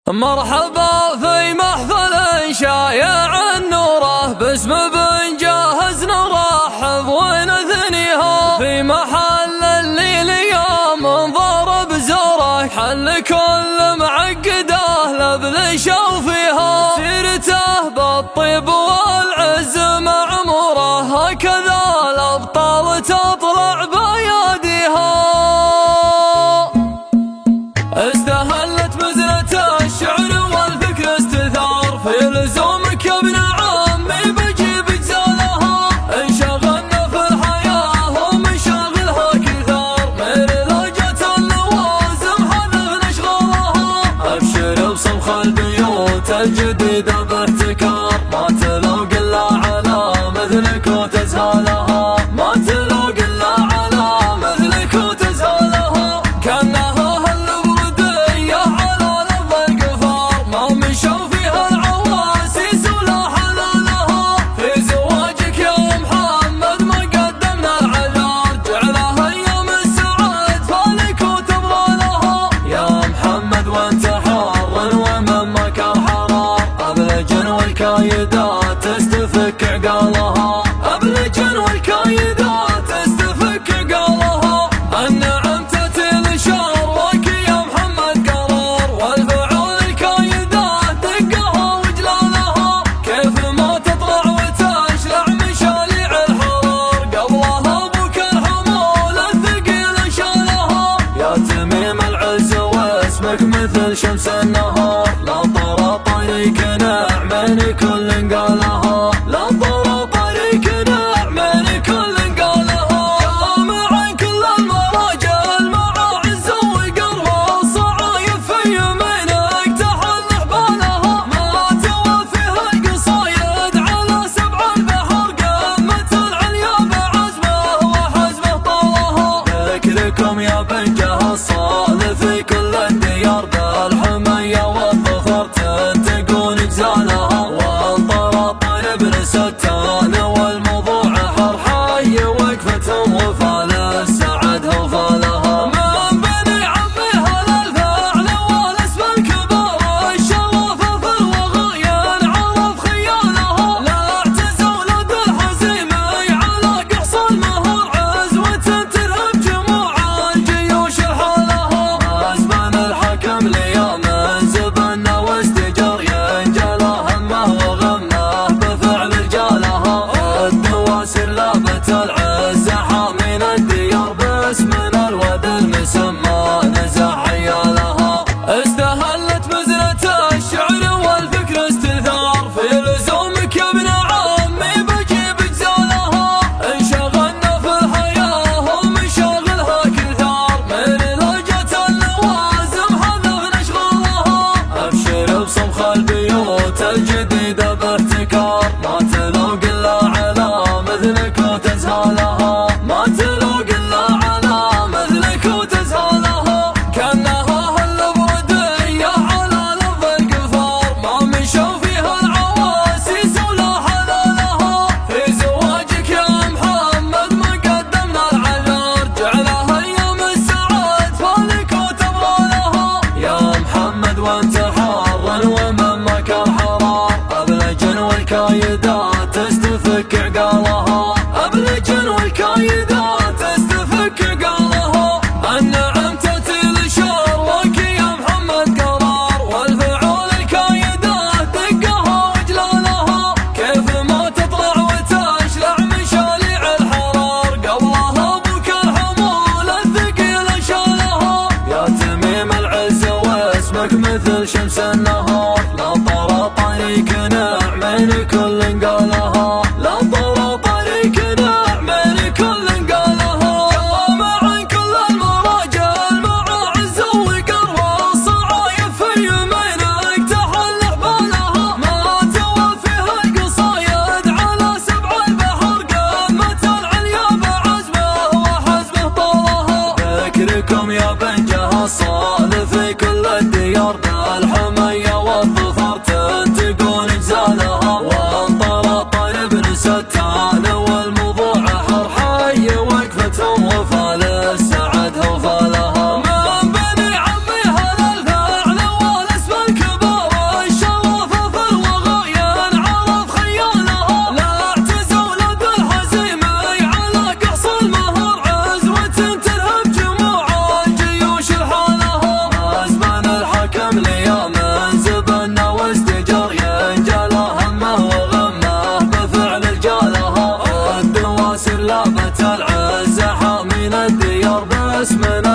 مرحبا في محفل شايع النوره باسم بن جاهز نرحب ونثنيها في محل اللي اليوم انضرب زوره حل كل معقده لبلش وفيها سيرته بالطيب والعز معموره هكذا الابطال تطلع باياديها. استهلت مزنة الشعر والفكر استثار في لزومك يا ابن عمي بجيب جزالها انشغلنا في الحياة ومشاغلها كثار من لهجة اللوازم حذفنا اشغالها ابشر بصمخ البيوت الجديدة باحتكار ما تلوق الا على مثلك وتزهالها ما تلوق الا على مثلك وتزهالها كانها والكايدات تستفك عقالها أبلجن والكايدات تستفك عقالها النعم تتل شروك يا محمد قرار والفعول الكايدات دقها وجلالها كيف ما تطلع وتشلع مشاليع الحرار قبلها ابوك الحمول الثقيل شالها يا تميم العز واسمك مثل شمس النهار لا طرى طريق من كل قالها لا ضرب طريق من كل قالها جامع كل المراجل مع عز وقرب الصعايب في يمينك تحل حبالها ما توفيها القصايد على سبع البحر قمة العليا بعزمه وحزمه طالها ذكركم يا بن جاه الصال في كل الديار بالحمية والظفر تنتقون جزالها ستان والموضوع حرحي وقفتهم وفال السعد وفالها من بني عمها للفعل والاسم الكبار الشرف في الوغى ينعرف خيالها لا اعتزوا لدى الحزيمي على قحص المهر عزوة تلهم جموع الجيوش حالها ازمان الحكم ليوم زبن واستجر ينجلى همه وغمه بفعل الدواسر لابت العز حامين الديار باسمنا الود المسمى نزع عيالها استهلت مزنة الشعر والفكر استثار في لزومك يا ابن عمي بجيب جزالها انشغلنا في الحياة ومشاغلها كثار من لهجة اللوازم حذفنا اشغالها ابشر بصمخ البيوت الجديدة باحتكار ما تلوق الا على مثلك وتزهالها ما تلوق الا على مثلك وتزهالها كانها البردية على لظ القفار ما مشوا فيها العواسيس ولا حلالها في زواجك يا محمد ما قدمنا العذار جعلها ايام السعاد فالك وتبغالها يا محمد وانت حار ومن مكان حرار ابلجن والكايدات تستفك عقالها أبلجن والكايدات تستفك عقالها النعم تتل شروك يا محمد قرار والفعول الكايدات دقها وجلالها كيف ما تطلع وتشلع مشاليع الحرار قبلها ابوك الحمول الثقيل شالها يا تميم العز واسمك مثل شمس النهار لا طرى طريق من كل قالها لا طرى طريق من كل قالها جامع كل المراجل مع عز وقرب الصعايب في يمينك تحل حبالها ما توفيها القصايد على سبع البحر قمة العليا بعزمه وحزمه طالها ذكركم يا بن جاه الصال في كل الديار بالحمية والظفر تنتقون جزالها وانطر طريق باسمنا